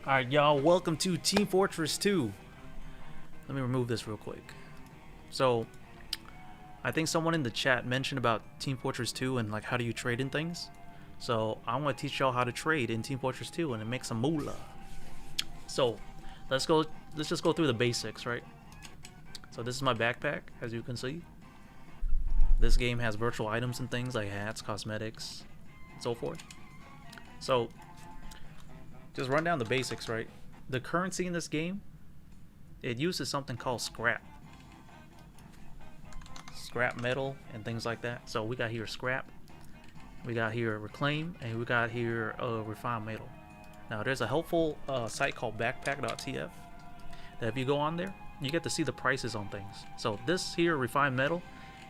Alright, y'all, welcome to Team Fortress 2. Let me remove this real quick. So, I think someone in the chat mentioned about Team Fortress 2 and like how do you trade in things. So, I want to teach y'all how to trade in Team Fortress 2 and make some moolah. So, let's just go through the basics, right? So, this is my backpack, as you can see. This game has virtual items and things like hats, cosmetics, and so forth. So, just run down the basics, right? The currency in this game, it uses something called scrap metal and things like that. So we got here scrap, we got here reclaim, and we got here refined metal. Now there's a helpful site called backpack.tf that if you go on there, you get to see the prices on things. So this here refined metal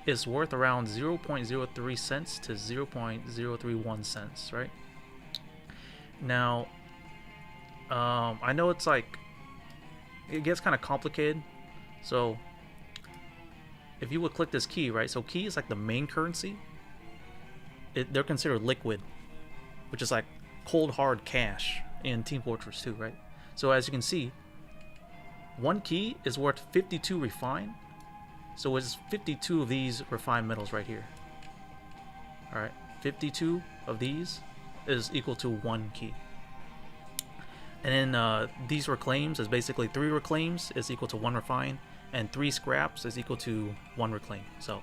is worth around 0.03 cents to 0.031 cents, right? Now I know it's like it gets kind of complicated. So if you would click this key, right? So key is like the main currency. They're considered liquid, which is like cold hard cash in Team Fortress 2, right? So as you can see, one key is worth 52 refined. So it's 52 of these refined metals right here. All right, 52 of these is equal to one key. And then these reclaims is basically 3 reclaims is equal to 1 refine, and 3 scraps is equal to 1 reclaim. So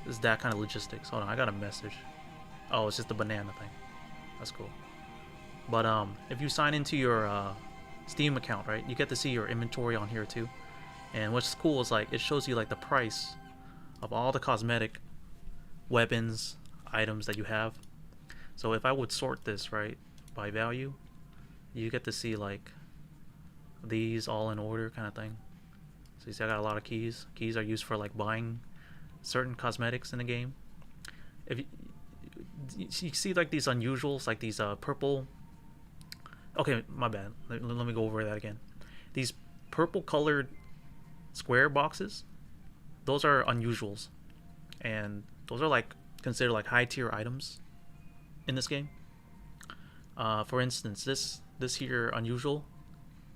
this is that kind of logistics. Hold on, I got a message. Oh, it's just the banana thing. That's cool. But if you sign into your Steam account, right, you get to see your inventory on here too. And what's cool is like it shows you like the price of all the cosmetic weapons, items that you have. So if I would sort this right by value, you get to see like these all in order kind of thing. So you see I got a lot of keys. Keys are used for like buying certain cosmetics in the game. If you see like these unusuals, like these purple. Okay, my bad. Let me go over that again. These purple colored square boxes, those are unusuals, and those are like considered like high tier items in this game. For instance, this here unusual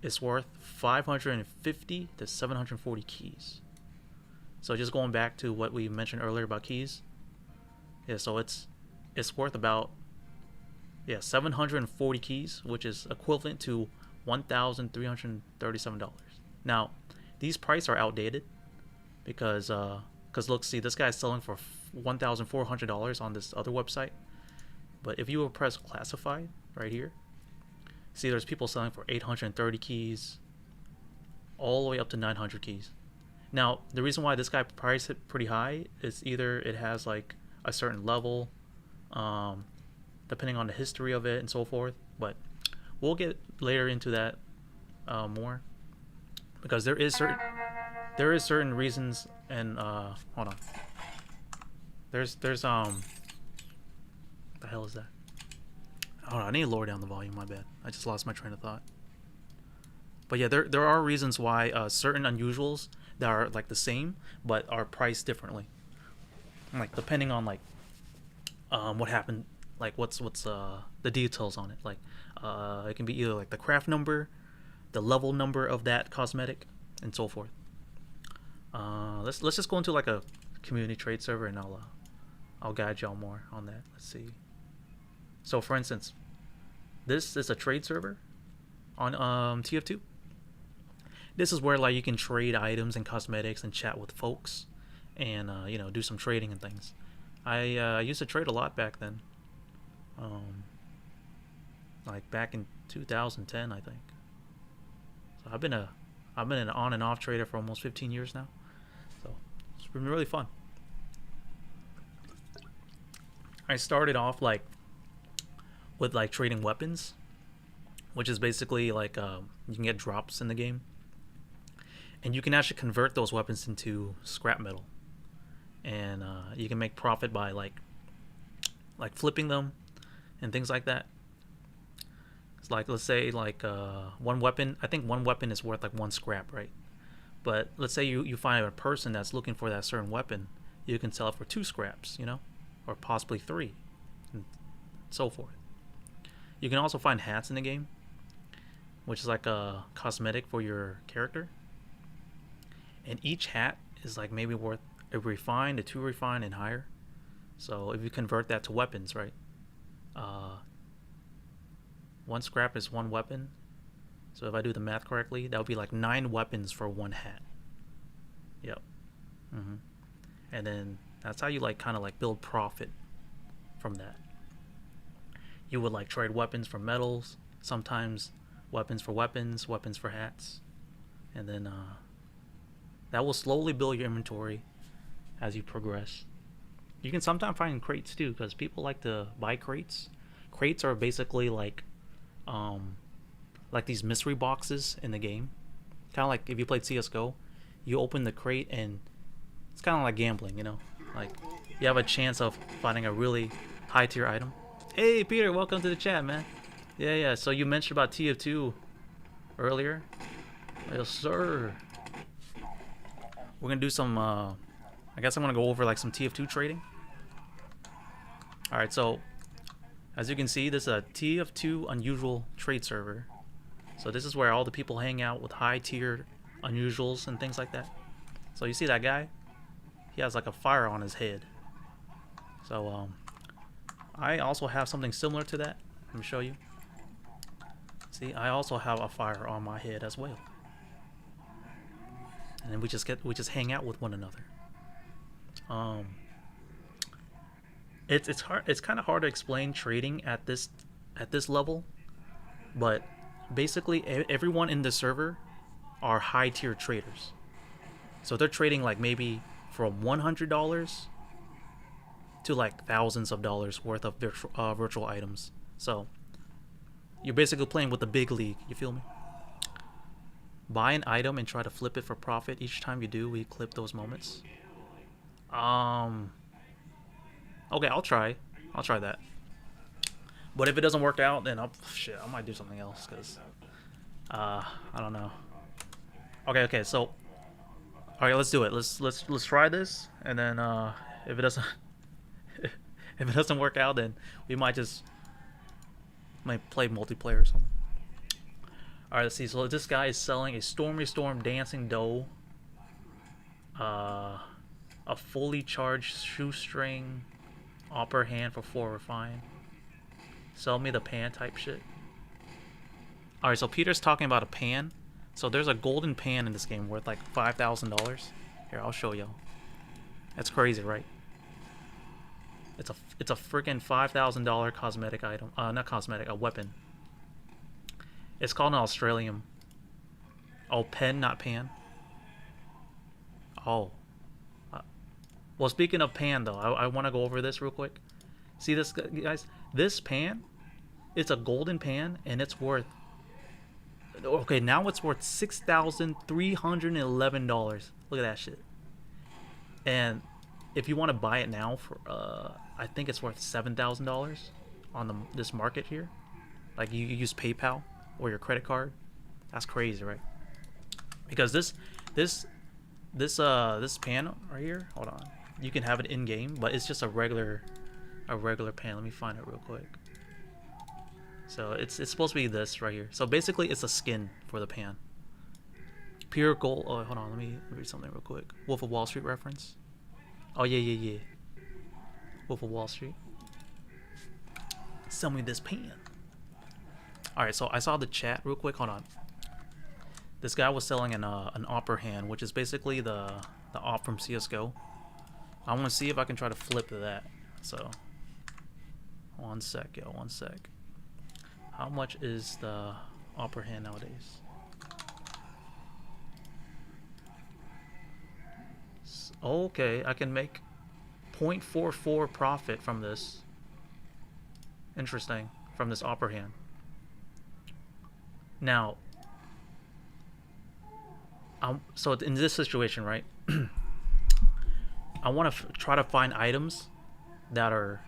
is worth 550 to 740 keys. So just going back to what we mentioned earlier about keys, yeah. So it's worth about 740 keys, which is equivalent to $1,337. Now, these prices are outdated because look, see, this guy's selling for $1,400 on this other website. But if you will press classified right here, see there's people selling for 830 keys all the way up to 900 keys. Now, the reason why this guy priced it pretty high is either it has like a certain level, depending on the history of it and so forth. But we'll get later into that more, because there is certain reasons. And hold on, there's the hell is that? Hold on, I need to lower down the volume. My bad. I just lost my train of thought. But yeah, there are reasons why certain unusuals that are like the same but are priced differently. Like depending on like what happened, like what's the details on it. Like it can be either like the craft number, the level number of that cosmetic, and so forth. Let's just go into like a community trade server, and I'll guide y'all more on that. Let's see. So for instance, this is a trade server on TF2. This is where like you can trade items and cosmetics and chat with folks, and do some trading and things. I used to trade a lot back then, like back in 2010, I think. So I've been an on and off trader for almost 15 years now. So it's been really fun. I started off like with like trading weapons, which is basically like you can get drops in the game, and you can actually convert those weapons into scrap metal, and you can make profit by like flipping them and things like that. It's like, let's say like one weapon, I think one weapon is worth like 1 scrap, right? But let's say you find a person that's looking for that certain weapon, you can sell it for 2 scraps, or possibly 3, and so forth. You can also find hats in the game, which is like a cosmetic for your character. And each hat is like maybe worth a refined, a 2 refined, and higher. So if you convert that to weapons, right? Uh, 1 scrap is 1 weapon. So if I do the math correctly, that would be like 9 weapons for 1 hat. Yep. And then that's how you like kind of like build profit from that. You would like trade weapons for metals, sometimes weapons for weapons, weapons for hats, and then that will slowly build your inventory as you progress. You can sometimes find crates too, because people like to buy crates. Crates are basically like these mystery boxes in the game. Kind of like if you played CS:GO, you open the crate and it's kind of like gambling, you know. Like you have a chance of finding a really high tier item. Hey Peter, welcome to the chat, man. Yeah. So you mentioned about TF2 earlier. Yes, sir. We're gonna do some. I guess I'm gonna go over like some TF2 trading. All right, so as you can see, this is a TF2 unusual trade server. So this is where all the people hang out with high tier unusuals and things like that. So you see that guy? He has like a fire on his head. So I also have something similar to that. Let me show you. See, I also have a fire on my head as well. And then we just hang out with one another. It's hard. It's kind of hard to explain trading at this level, but basically everyone in the server are high tier traders. So they're trading like maybe from $100 to like thousands of dollars worth of virtual items. So you're basically playing with the big league. You feel me? Buy an item and try to flip it for profit. Each time you do, we clip those moments. Okay, I'll try that. But if it doesn't work out, then I might do something else, because I don't know. Okay, so all right, let's do it. Let's try this, and then if it doesn't if it doesn't work out, then we might play multiplayer or something. All right, let's see. So this guy is selling a Stormy Storm Dancing Doe, a fully charged shoestring, upper hand for 4 refine. Sell me the pan type shit. All right, so Peter's talking about a pan. So there's a golden pan in this game worth like $5,000. Here, I'll show y'all. That's crazy, right? It's a freaking $5,000 cosmetic item. Not cosmetic, a weapon. It's called an Australian. Oh, pen, not pan. Oh. Well, speaking of pan, though, I want to go over this real quick. See this, guys? This pan, it's a golden pan, and it's worth... Okay, now it's worth $6,311. Look at that shit. And if you want to buy it now for, I think it's worth $7,000 on this market here. Like, you use PayPal or your credit card. That's crazy, right? Because this pan right here, hold on, you can have it in game, but it's just a regular pan. Let me find it real quick. So it's supposed to be this right here. So basically it's a skin for the pan. Pure gold. Oh, hold on, let me read something real quick. Wolf of Wall Street reference. Oh yeah. Wolf of Wall Street. Sell me this pan. Alright, so I saw the chat real quick. Hold on. This guy was selling an upper hand, which is basically the op from CS:GO. I want to see if I can try to flip that. So, one sec. How much is the upper hand nowadays? Okay, I can make 0.44 profit from this. Interesting, from this upper hand. Now, so in this situation, right? I want to try to find items that are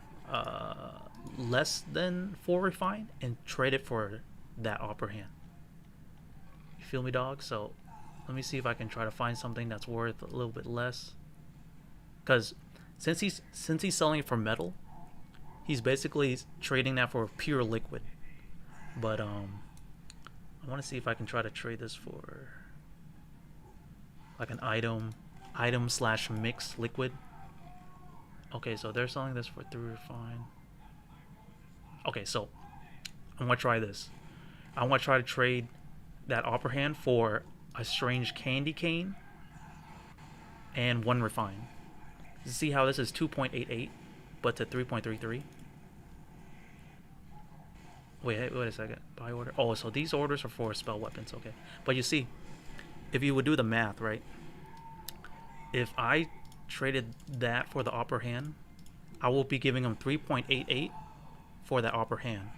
less than 4 refined and trade it for that upper hand. You feel me, dog? So let me see if I can try to find something that's worth a little bit less. Because since he's selling it for metal, he's basically trading that for pure liquid. But I want to see if I can try to trade this for like an item slash mix liquid. Okay, so they're selling this for 3 refine. Okay, so I'm gonna try this. I want to try to trade that upper hand for a strange candy cane and 1 refine. See how this is 2.88 but to 3.33. Wait a second. Buy order. Oh, so these orders are for spell weapons. Okay, but you see, if you would do the math, right? If I traded that for the upper hand, I will be giving them 3.88 for that upper hand.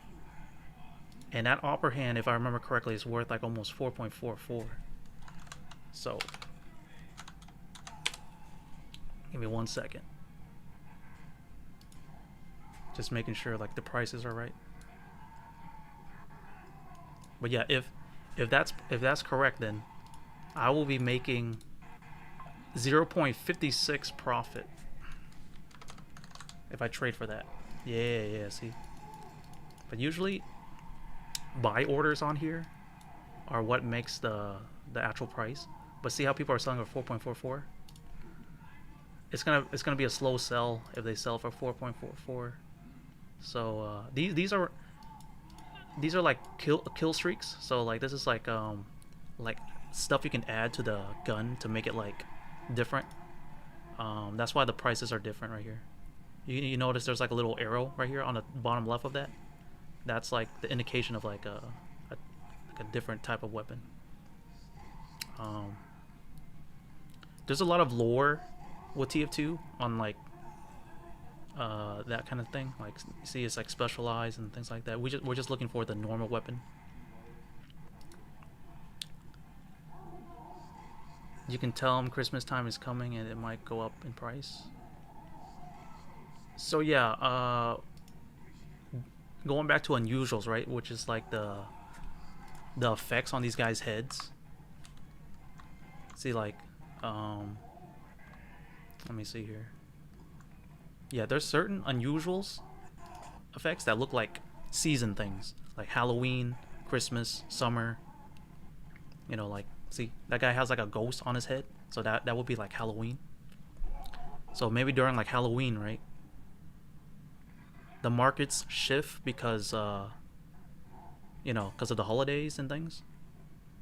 And that upper hand, if I remember correctly, is worth like almost 4.44. So, give me 1 second. Just making sure like the prices are right. But yeah, if that's correct, then I will be making 0.56 profit if I trade for that. Yeah, see. But usually, buy orders on here are what makes the actual price. But see how people are selling for 4.44? It's gonna be a slow sell if they sell for 4.44. So these are like kill streaks. So like this is like stuff you can add to the gun to make it like different. That's why the prices are different right here. You notice there's like a little arrow right here on the bottom left of that. That's like the indication of like a different type of weapon. There's a lot of lore with TF2 on like that kind of thing. Like, see, it's like specialized and things like that. We're just looking for the normal weapon. You can tell them Christmas time is coming and it might go up in price. So yeah, going back to unusuals, right? Which is like the effects on these guys' heads. See, like, let me see here. Yeah, there's certain unusuals effects that look like season things, like Halloween, Christmas, summer. You know, like, see, that guy has like a ghost on his head, so that would be like Halloween. So maybe during like Halloween, right? The markets shift because you know, because of the holidays and things.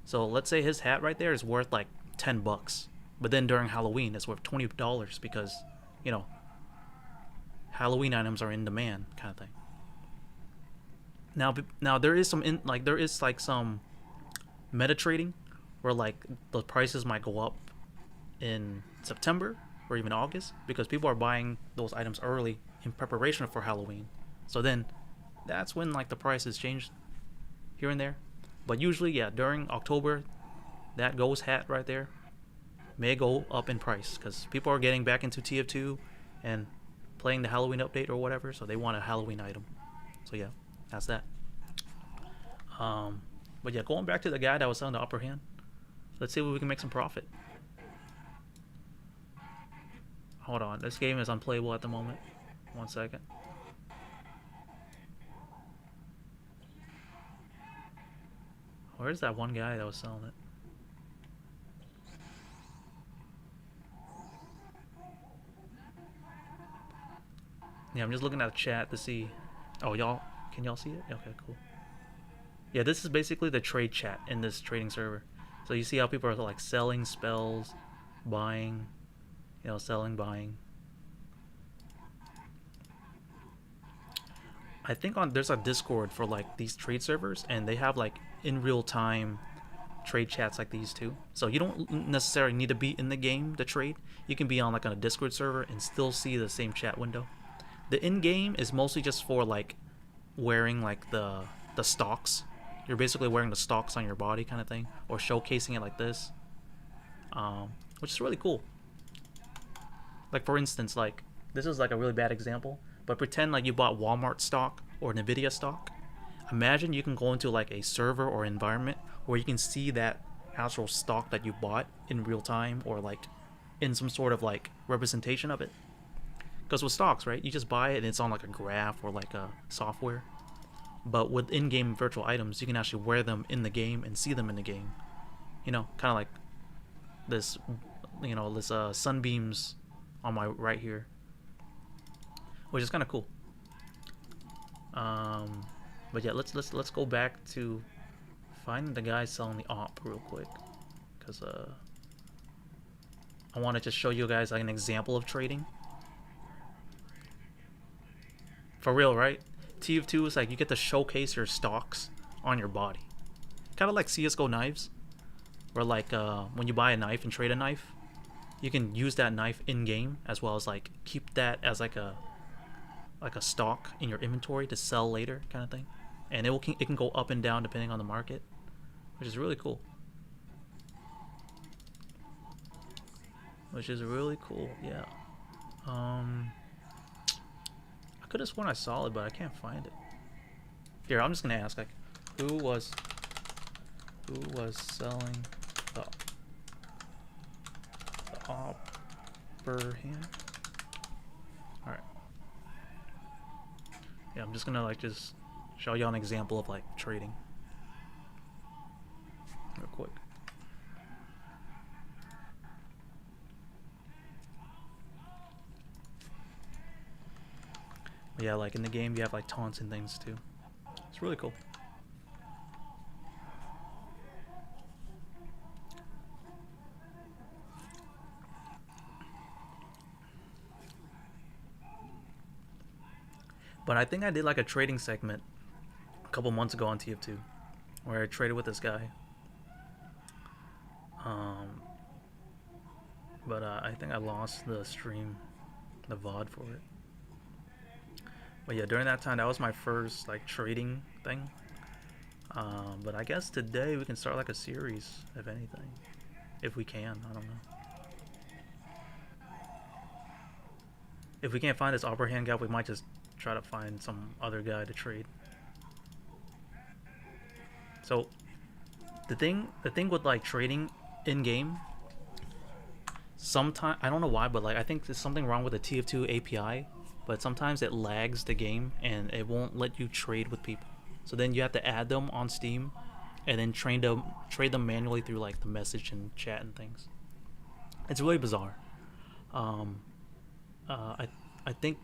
So let's say his hat right there is worth like $10, but then during Halloween it's worth $20 because, you know, Halloween items are in demand, kind of thing. Now there is some some meta trading where like the prices might go up in September or even August because people are buying those items early in preparation for Halloween. So then that's when like the prices change here and there. But usually, yeah, during October, that ghost hat right there may go up in price because people are getting back into TF2 and playing the Halloween update or whatever, so they want a Halloween item. So yeah, that's that. But yeah, going back to the guy that was selling the upper hand, let's see if we can make some profit. Hold on, this game is unplayable at the moment. 1 second. Where's that one guy that was selling it? Yeah, I'm just looking at the chat to see. Oh, can y'all see it? Okay, cool. Yeah, this is basically the trade chat in this trading server. So you see how people are like selling spells, buying, you know, selling, buying. I think there's a Discord for like these trade servers, and they have like in real time trade chats like these too. So you don't necessarily need to be in the game to trade. You can be on like on a Discord server and still see the same chat window. The in-game is mostly just for like wearing like the stocks. You're basically wearing the stocks on your body kind of thing, or showcasing it like this, which is really cool. Like for instance, like this is like a really bad example, but pretend like you bought Walmart stock or Nvidia stock. Imagine you can go into like a server or environment where you can see that actual stock that you bought in real time, or like in some sort of like representation of it. Because with stocks, right, you just buy it and it's on like a graph or like a software. but with in-game virtual items, you can actually wear them in the game and see them in the game. You know, kind of like this, you know, this sunbeams on my right here, which is kind of cool. But yeah, let's go back to finding the guy selling the op real quick, because I want to just show you guys like an example of trading. For real, right? TF2 is like you get to showcase your stocks on your body, kind of like CS:GO knives, where like when you buy a knife and trade a knife, you can use that knife in game as well as like keep that as like a stock in your inventory to sell later, kind of thing. And it can go up and down depending on the market, which is really cool. Which is really cool, yeah. I could have sworn I saw it, but I can't find it. Here, I'm just gonna ask like, who was selling the upper hand? All right. Yeah, I'm just gonna like just show you an example of like trading real quick. But yeah, like in the game you have like taunts and things too. It's really cool. But I think I did like a trading segment a couple months ago on TF2 where I traded with this guy. But I think I lost the stream, the VOD for it. But yeah, during that time, that was my first like trading thing. But I guess today we can start like a series, if anything, if we can. I don't know. If we can't find this upper hand guy, we might just try to find some other guy to trade. So the thing with like trading in game, sometimes I don't know why, but like I think there's something wrong with the TF2 API. But sometimes it lags the game and it won't let you trade with people. So then you have to add them on Steam, and then trade them manually through like the message and chat and things. It's really bizarre. I think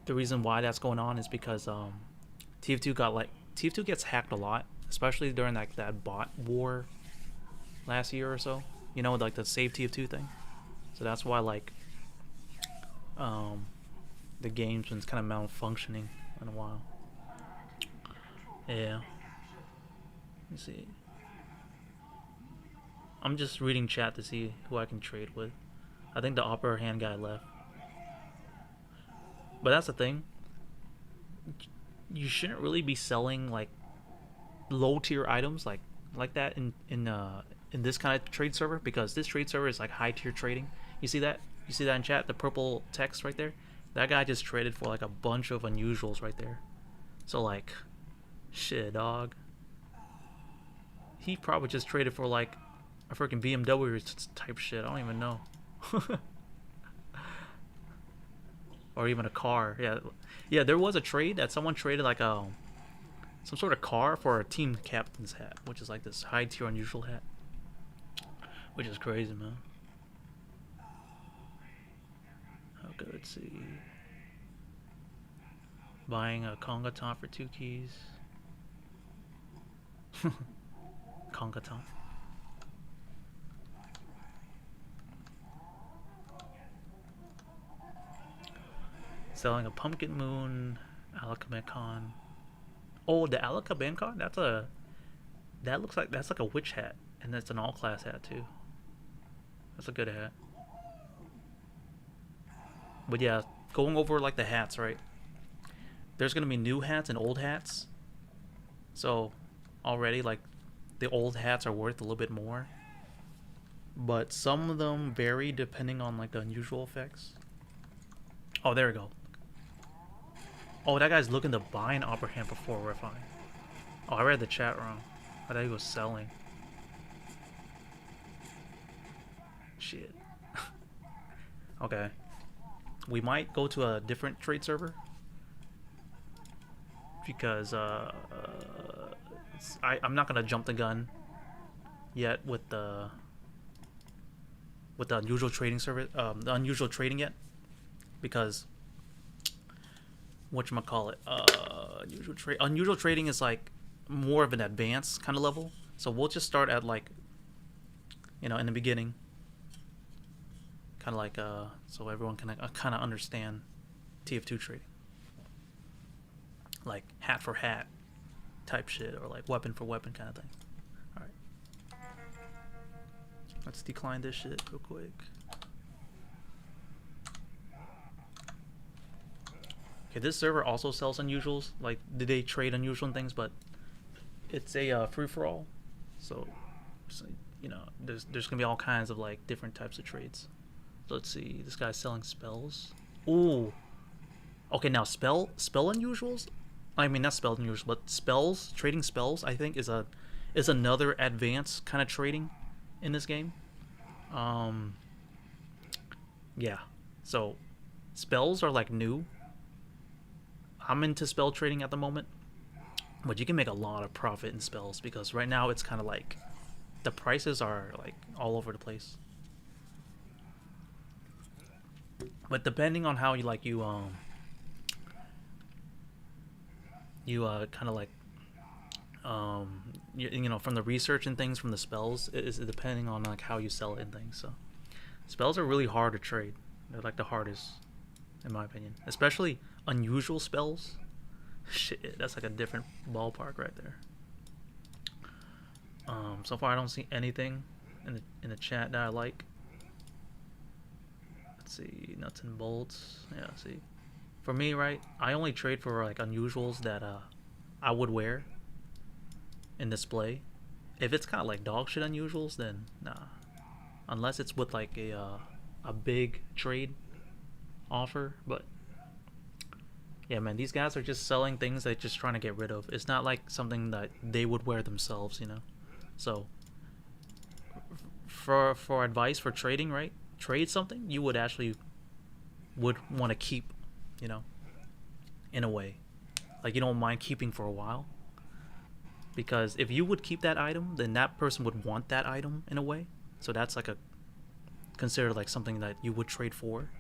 the reason why that's going on is because TF2 gets hacked a lot, especially during like that bot war last year or so. You know, like the Save TF2 thing. So that's why like the game's been kind of malfunctioning in a while. Yeah. Let me see. I'm just reading chat to see who I can trade with. I think the upper hand guy left. But that's the thing. You shouldn't really be selling like low tier items like that in this kind of trade server, because this trade server is like high tier trading. You see that? You see that in chat? The purple text right there? That guy just traded for like a bunch of unusuals right there. So like, shit, dog. He probably just traded for like a freaking BMW type shit. I don't even know. Or even a car. Yeah. There was a trade that someone traded like some sort of car for a team captain's hat, which is like this high tier unusual hat, which is crazy, man. Okay, let's see. Buying a Conga Tom for 2 keys. Conga Tom. Selling a Pumpkin Moon, Alakabecon. Oh, the Alakabecon? That looks like that's like a witch hat, and that's an all class hat too. That's a good hat. But yeah, going over like the hats, right? There's gonna be new hats and old hats. So already like the old hats are worth a little bit more. But some of them vary depending on like the unusual effects. Oh, there we go. Oh, that guy's looking to buy an upper hand before refine. Oh, I read the chat wrong. I thought he was selling. Shit. Okay. We might go to a different trade server. because I'm not gonna jump the gun yet with the unusual trading service, the unusual trading yet, because whatchamacallit, unusual trading is like more of an advanced kind of level. So we'll just start at like, in the beginning, kind of like so everyone can kind of understand TF2 trading, like hat for hat type shit, or like weapon for weapon kind of thing. All right, let's decline this shit real quick. Okay, this server also sells unusuals. Like, they trade unusual things, but it's a free for all. So there's gonna be all kinds of like different types of trades. So let's see. This guy's selling spells. Ooh. Okay, now spell unusuals. I mean, not spell unusuals, but spells. Trading spells, I think, is another advanced kind of trading in this game. Yeah. So spells are like new. I'm into spell trading at the moment, but you can make a lot of profit in spells because right now it's kind of like the prices are like all over the place. But depending on how you kind of like from the research and things from the spells, is depending on like how you sell it and things. So spells are really hard to trade. They're like the hardest, in my opinion, especially unusual spells. Shit, that's like a different ballpark right there. So far I don't see anything in the chat that I like. Let's see, nuts and bolts. Yeah, see, for me, right, I only trade for like unusuals that I would wear in display. If it's kind of like dog shit unusuals, then nah. Unless it's with like a big trade offer. But yeah, man, these guys are just selling things they're just trying to get rid of. It's not like something that they would wear themselves, So for advice for trading, right? Trade something you would want to keep, in a way. Like, you don't mind keeping for a while. Because if you would keep that item, then that person would want that item in a way. So that's like considered like something that you would trade for.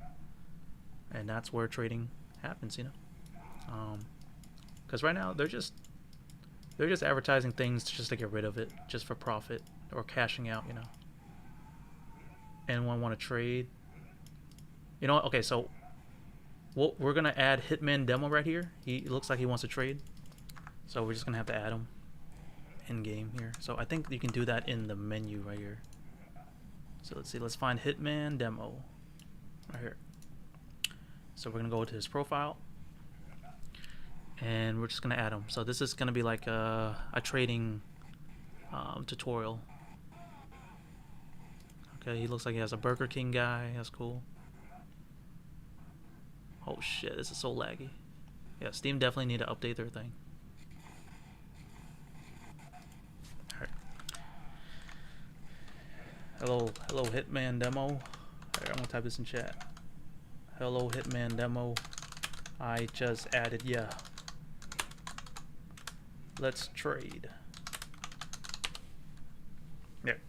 And that's where trading happens, because right now they're just advertising things just to get rid of it, just for profit or cashing out, Anyone want to trade? Okay, so we're gonna add Hitman Demo right here. He looks like he wants to trade, so we're just gonna have to add him in game here. So I think you can do that in the menu right here. So let's see, let's find Hitman Demo right here. So we're gonna go to his profile, and we're just gonna add him. So this is gonna be like a trading tutorial. Okay, he looks like he has a Burger King guy. That's cool. Oh shit, this is so laggy. Yeah, Steam definitely need to update their thing. Alright. Hello Hitman Demo. Alright, I'm gonna type this in chat. Hello Hitman Demo. I just added ya. Let's trade. There.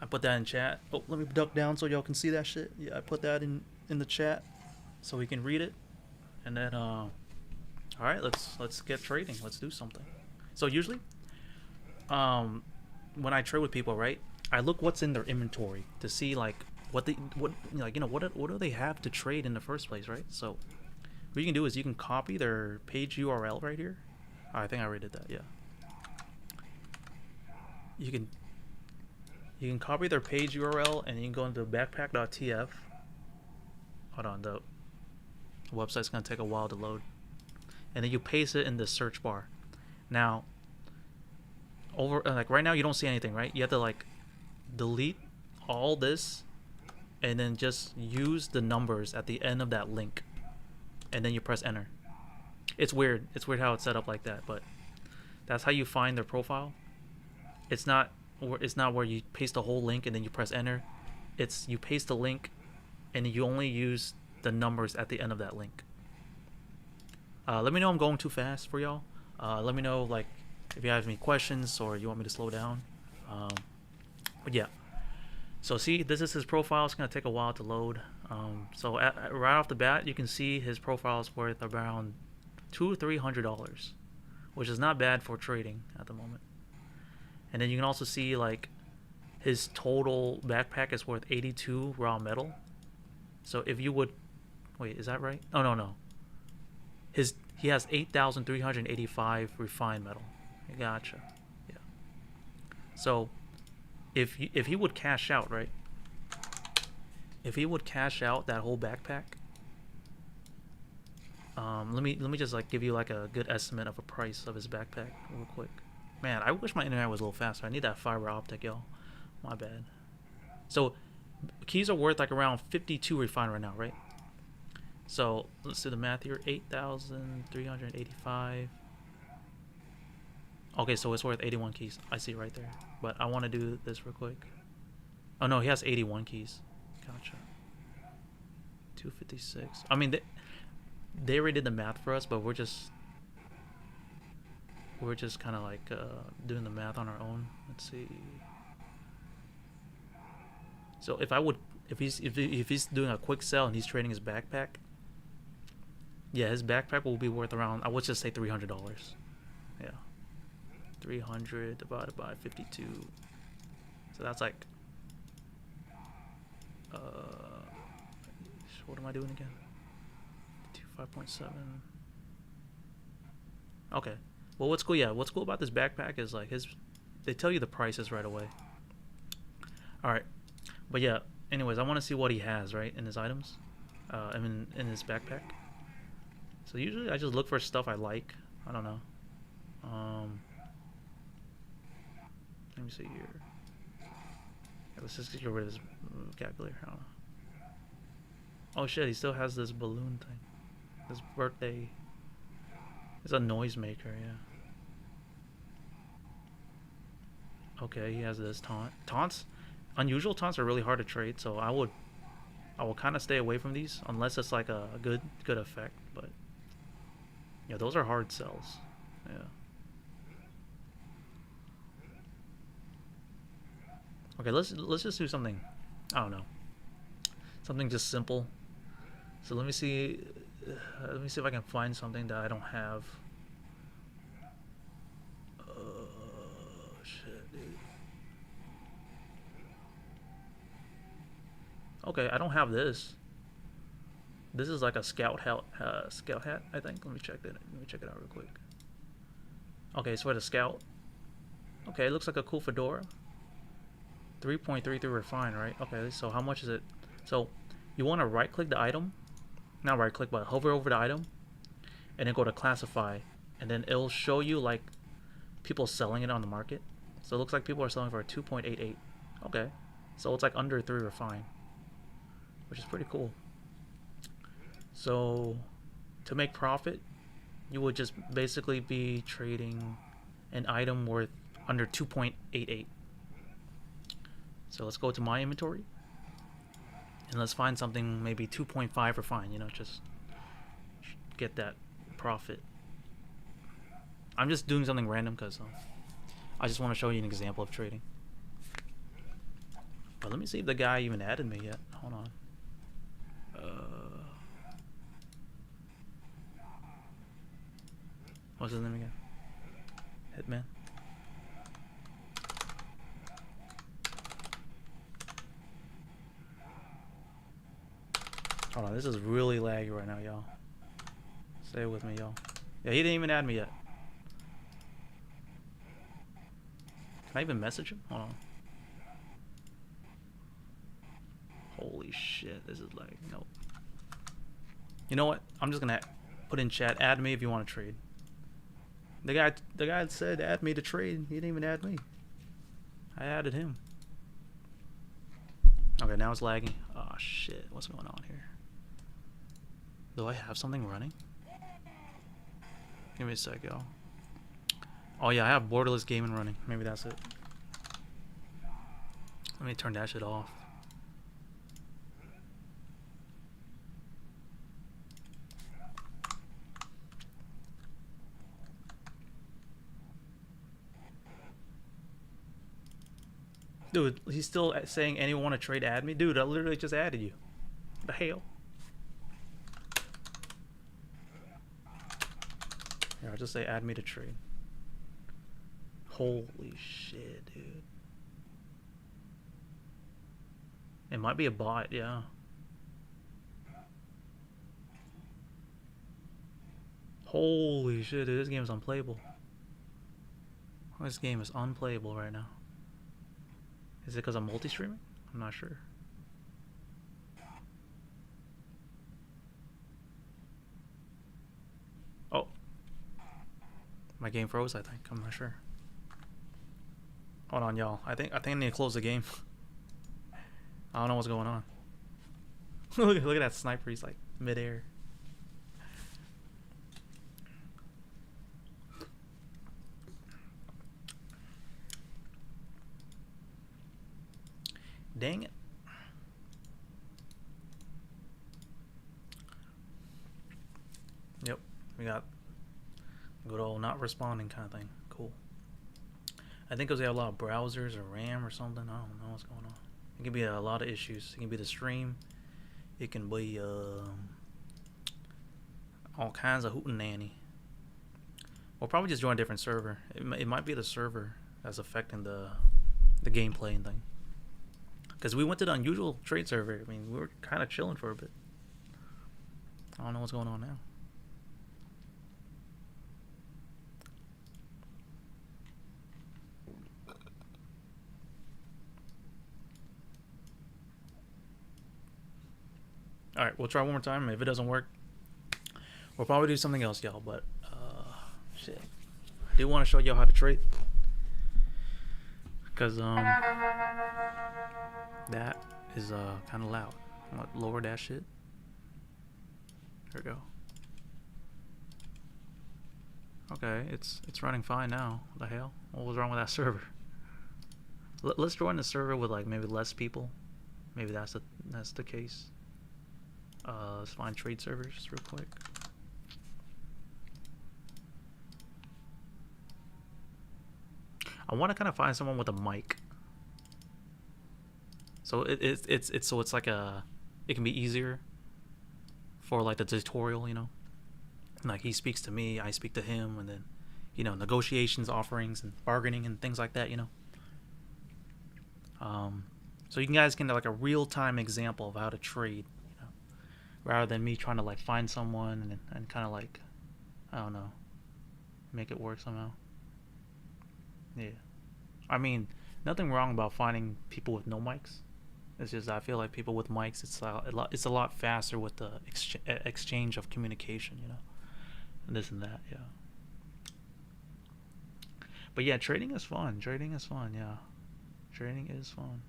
I put that in chat. Oh, let me duck down so y'all can see that shit. Yeah, I put that in the chat so we can read it. And then alright, let's get trading. Let's do something. So usually when I trade with people, right, I look what's in their inventory to see like what do they have to trade in the first place, right? So what you can do is you can copy their page URL right here. I think I already did that. Yeah. You can copy their page URL and you can go into backpack.tf. Hold on, the website's gonna take a while to load. And then you paste it in the search bar. Now, like right now you don't see anything, right? You have to like delete all this and then just use the numbers at the end of that link, and then you press enter. It's weird how it's set up like that, but that's how you find their profile. It's not where you paste the whole link and then you press enter. It's you paste the link and you only use the numbers at the end of that link. Let me know I'm going too fast for y'all. Let me know like if you have any questions or you want me to slow down. Um, but yeah. So see, this is his profile. It's gonna take a while to load. Right off the bat, you can see his profile is worth around $200-300, which is not bad for trading at the moment. And then you can also see like his total backpack is worth 82 raw metal. So if you would, wait, is that right? Oh no. He has 8,385 refined metal. Gotcha. Yeah. So if he would cash out, right? If he would cash out that whole backpack, let me just like give you like a good estimate of a price of his backpack real quick. Man, I wish my internet was a little faster. I need that fiber optic, y'all. My bad. So keys are worth like around 52 refined right now, right? So let's do the math here. 8,385. Okay, so it's worth 81 keys. I see right there. But I want to do this real quick. Oh no, he has 81 keys. Gotcha. 256. I mean, they already did the math for us, but we're just kind of like doing the math on our own. Let's see. So if he's doing a quick sell and he's trading his backpack, yeah, his backpack will be worth around, I would just say $300. Yeah, 300 divided by 52. So that's like, what am I doing again? 5.7. Okay. Well, what's cool? Yeah, what's cool about this backpack is like they tell you the prices right away. All right, but yeah. Anyways, I want to see what he has right in his items, in his backpack. So usually I just look for stuff I like. I don't know. Let me see here. Yeah, let's just get rid of this calculator. I don't know. Oh shit, he still has this balloon thing. His birthday. It's a noisemaker, yeah. Okay, he has this taunt. Taunts? Unusual taunts are really hard to trade, so I will kind of stay away from these unless it's like a good effect. But yeah, those are hard sells. Yeah. Okay, let's just do something. I don't know. Something just simple. So let me see. Let me see if I can find something that I don't have. Shit, dude. Okay, I don't have this. This is like a scout hat. I think. Let me check it. Let me check it out real quick. Okay, it's for the scout. Okay, it looks like a cool fedora. 3.33 refined, right? Okay, so how much is it? So you want to right-click the item. Not right-click, but hover over the item, and then go to classify, and then it'll show you like people selling it on the market. So it looks like people are selling for 2.88. Okay, so it's like under 3 refined, which is pretty cool. So to make profit, you would just basically be trading an item worth under 2.88. So let's go to my inventory. And let's find something maybe 2.5 refined, you know, just get that profit. I'm just doing something random because I just want to show you an example of trading. But let me see if the guy even added me yet. Hold on. What's his name again? Hitman. Hold on, this is really laggy right now, y'all. Stay with me, y'all. Yeah, he didn't even add me yet. Can I even message him? Hold on. Holy shit, this is like, nope. You know what? I'm just gonna put in chat, add me if you want to trade. The guy said add me to trade. He didn't even add me. I added him. Okay, now it's lagging. Oh shit, what's going on here? Do I have something running? Give me a sec, y'all. Oh yeah, I have borderless gaming running. Maybe that's it. Let me turn that shit off. Dude, he's still saying anyone want to trade add me? Dude, I literally just added you. The hell? Here, I'll just say add me to trade. Holy shit, dude. It might be a bot, yeah. Holy shit, dude, this game is unplayable. This game is unplayable right now. Is it because I'm multi-streaming? I'm not sure. Oh. My game froze, I think. I'm not sure. Hold on, y'all. I think I need to close the game. I don't know what's going on. Look at that sniper. He's like midair. Dang it. Yep, we got good old not responding kind of thing. Cool. I think because they have a lot of browsers or RAM or something. I don't know what's going on. It can be a lot of issues. It can be the stream. It can be all kinds of hootenanny. We'll probably just join a different server. It might be the server that's affecting the gameplay and thing. Because we went to the unusual trade server. I mean, we were kind of chilling for a bit. I don't know what's going on now. Alright, we'll try one more time. If it doesn't work, we'll probably do something else, y'all. But, shit. I do want to show y'all how to trade. Because, that is, kind of loud. I'm gonna lower that shit. There we go. Okay, it's running fine now. What the hell? What was wrong with that server? Let's join the server with, like, maybe less people. Maybe that's the case. Let's find trade servers just real quick. I want to kind of find someone with a mic. So it's like it can be easier for like the tutorial, you know. Like he speaks to me, I speak to him, and then, you know, negotiations, offerings, and bargaining and things like that, you know. So you guys can have like a real-time example of how to trade, you know, rather than me trying to like find someone and kind of like, I don't know, make it work somehow. Yeah, I mean, nothing wrong about finding people with no mics. It's just I feel like people with mics, it's a lot faster with the exchange of communication, you know, and this and that. Yeah. But yeah, trading is fun. Trading is fun. Yeah, trading is fun.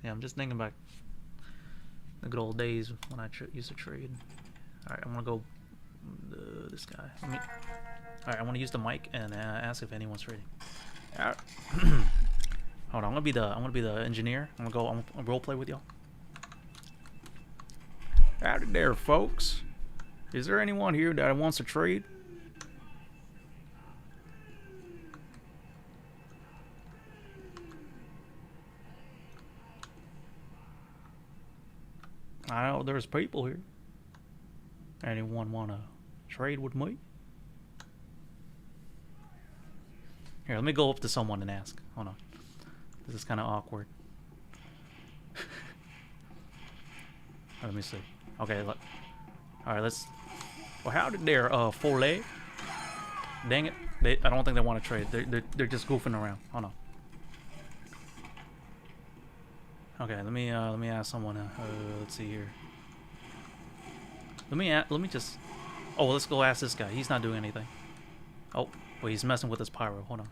Yeah, I'm just thinking back the good old days when I used to trade. All right, I'm gonna go this guy. Alright, I want to use the mic and ask if anyone's trading. Hold on, I'm gonna be the engineer. I'm gonna role play with y'all. Howdy there, folks. Is there anyone here that wants to trade? I know there's people here. Anyone wanna trade with me? Here, let me go up to someone and ask. Hold on. This is kind of awkward. Let me see. Okay, alright, let's... Well, how did their Foley? Dang it. I don't think they want to trade. They're just goofing around. Hold on. Okay, let me ask someone. Let's see here. Let me just... Oh, let's go ask this guy. He's not doing anything. Oh, wait, he's messing with his pyro. Hold on.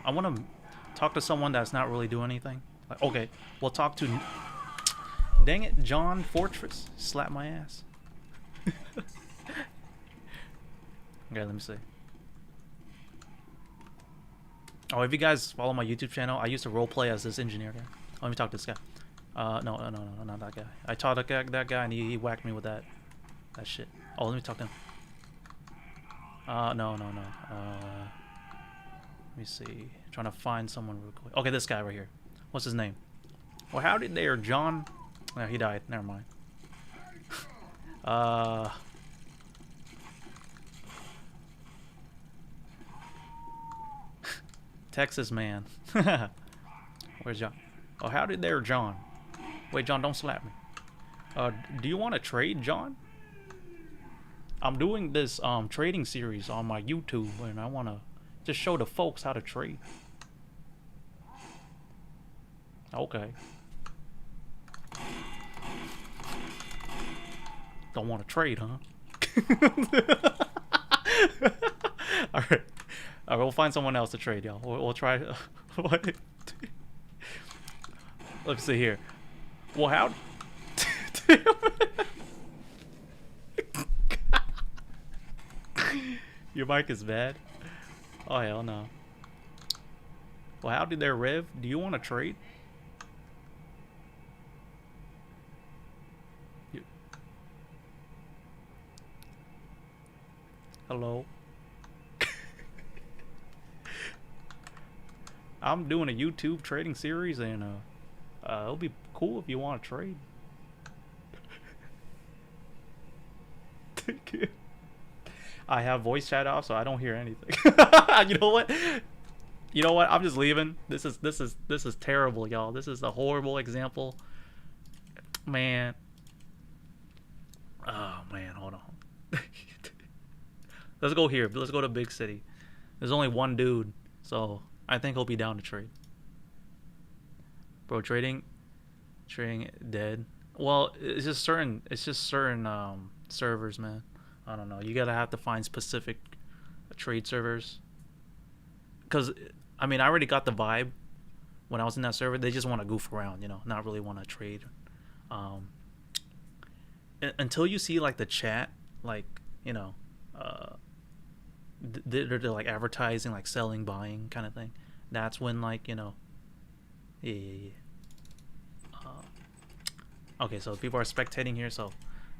I want to talk to someone that's not really doing anything. Like, okay, we'll talk to... Dang it, John Fortress. Slap my ass. Okay, let me see. Oh, if you guys follow my YouTube channel, I used to roleplay as this engineer guy. Oh, let me talk to this guy. No, not that guy. I taught that guy and he whacked me with that shit. Oh, let me talk to him. No, no, no. Let me see. Trying to find someone real quick. Okay, this guy right here. What's his name? Well, how did they or John? No, he died. Never mind. uh. Texas man. Where's John? Oh, how did they or John? Wait, John, don't slap me. Do you want to trade, John? I'm doing this trading series on my YouTube, and I want to just show the folks how to trade. Okay. Don't want to trade, huh? All right. All right, we'll find someone else to trade, y'all. We'll try. What? Let's see here. Well, how? Your mic is bad. Oh hell no. Well, how did their rev? Do you want to trade? You... Hello. I'm doing a YouTube trading series, and it'll be cool if you want to trade. Thank you. I have voice chat off, so I don't hear anything. You know what? You know what? I'm just leaving. This is terrible, y'all. This is a horrible example. Man. Oh man, hold on. Let's go here. Let's go to big city. There's only one dude, so I think he'll be down to trade. Bro, trading dead. Well, it's just certain servers, man. I don't know. You gotta have to find specific trade servers. Cause I mean, I already got the vibe when I was in that server. They just want to goof around, you know, not really want to trade. Until you see like the chat, like you know, they're like advertising, like selling, buying kind of thing. That's when like you know, yeah. Okay, so people are spectating here, so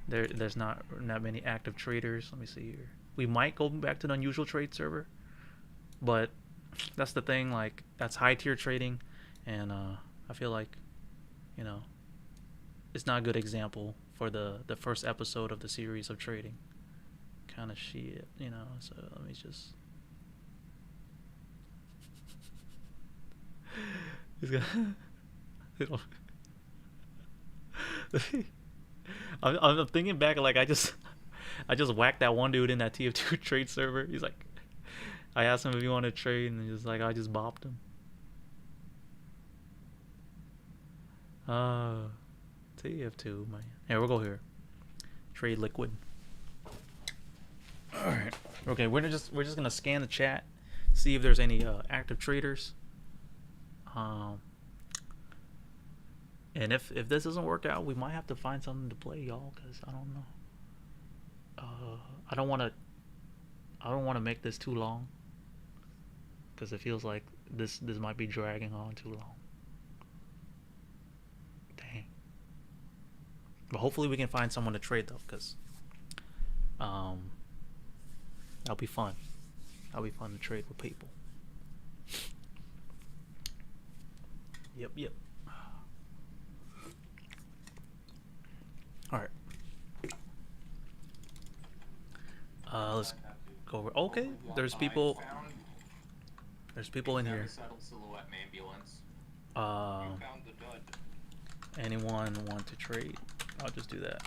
there's not many active traders. Let me see here. We might go back to the unusual trade server, but that's the thing. Like that's high tier trading, and I feel like, you know, it's not a good example for the first episode of the series of trading. Kind of shit, you know. So let me just. He's got. I'm thinking back, like I just whacked that one dude in that TF2 trade server. He's like, I asked him if he wanted to trade, and he's like, I just bopped him. TF2, man. Here, we'll go here. Trade liquid. All right. Okay, we're just gonna scan the chat, see if there's any active traders. And if this doesn't work out, we might have to find something to play, y'all, because I don't know. I don't want to make this too long, because it feels like this might be dragging on too long. Dang. But hopefully we can find someone to trade though, because that'll be fun. That'll be fun to trade with people. Yep. All right. Let's go over. Okay, there's people. There's people in here. Anyone want to trade? I'll just do that.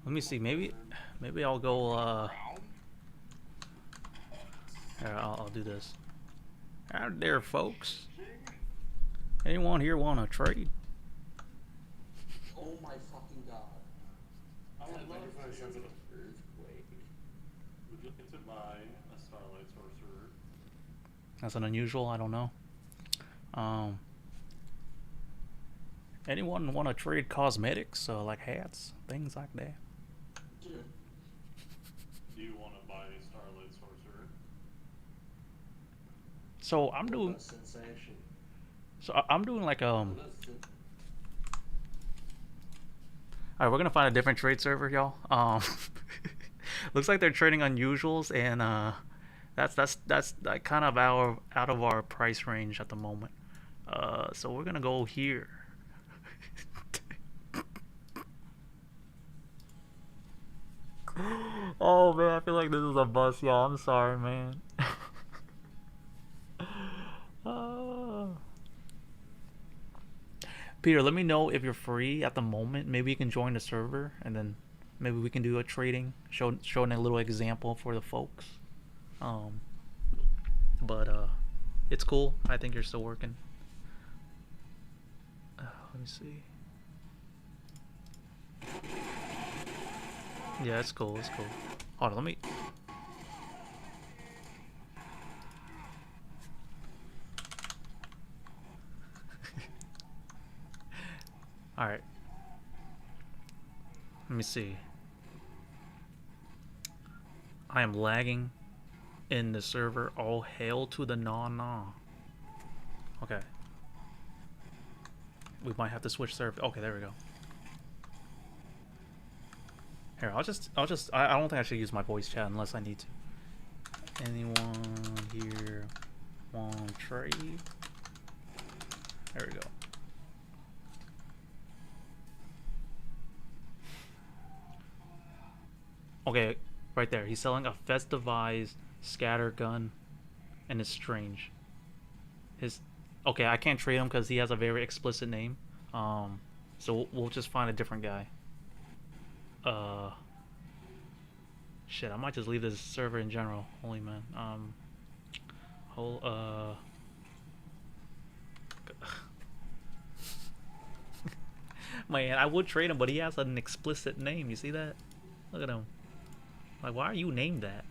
Let me see. Maybe I'll go. Here, I'll do this. Out there, folks. Anyone here want to trade? Oh my fucking god! I would love to sense of earthquake. Would you like to buy a Starlight Sorcerer? That's an unusual. I don't know. Anyone want to trade cosmetics, like hats, things like that? Dude. Do you want to buy a Starlight Sorcerer? So I'm doing. What a sensation. I'm doing like That's it. All right, we're gonna find a different trade server, y'all. Looks like they're trading unusuals, and that's like kind of out of our price range at the moment. So we're gonna go here. Oh man, I feel like this is a bust, y'all. I'm sorry, man. uh, Peter, let me know if you're free at the moment. Maybe you can join the server, and then maybe we can do a trading, showing a little example for the folks. Um, but it's cool. I think you're still working. Let me see. Yeah, it's cool. It's cool. Hold on, let me. All right. Let me see. I am lagging in the server. All hail to the nah. Okay. We might have to switch server. Okay, there we go. Here, I don't think I should use my voice chat unless I need to. Anyone here want trade? There we go. Okay, right there. He's selling a festivized scatter gun, and it's strange. His, okay, I can't trade him because he has a very explicit name. So we'll just find a different guy. Shit, I might just leave this server in general. Holy man. Whole Man, I would trade him, but he has an explicit name. You see that? Look at him. Like, why are you named that?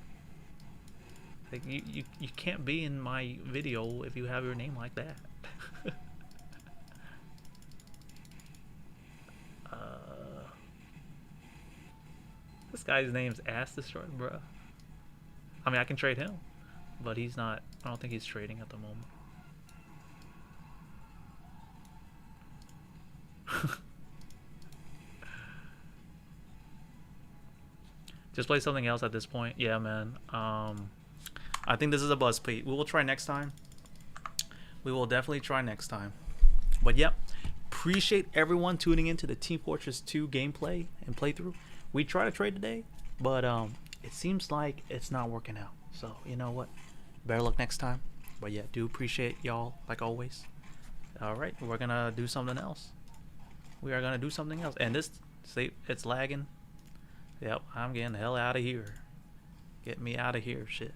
Like, you can't be in my video if you have your name like that. This guy's name's Ass Destroyer, bro. I mean, I can trade him, but he's not. I don't think he's trading at the moment. Just play something else at this point. Yeah, man. I think this is a buzz, Pete. We will try next time. We will definitely try next time. But yep, appreciate everyone tuning into the Team Fortress 2 gameplay and playthrough. We tried to trade today, but it seems like it's not working out. So you know what? Better luck next time. But yeah, do appreciate y'all like always. All right, we're gonna do something else. We are gonna do something else. And this, see, it's lagging. Yep, I'm getting the hell out of here. Get me out of here, shit.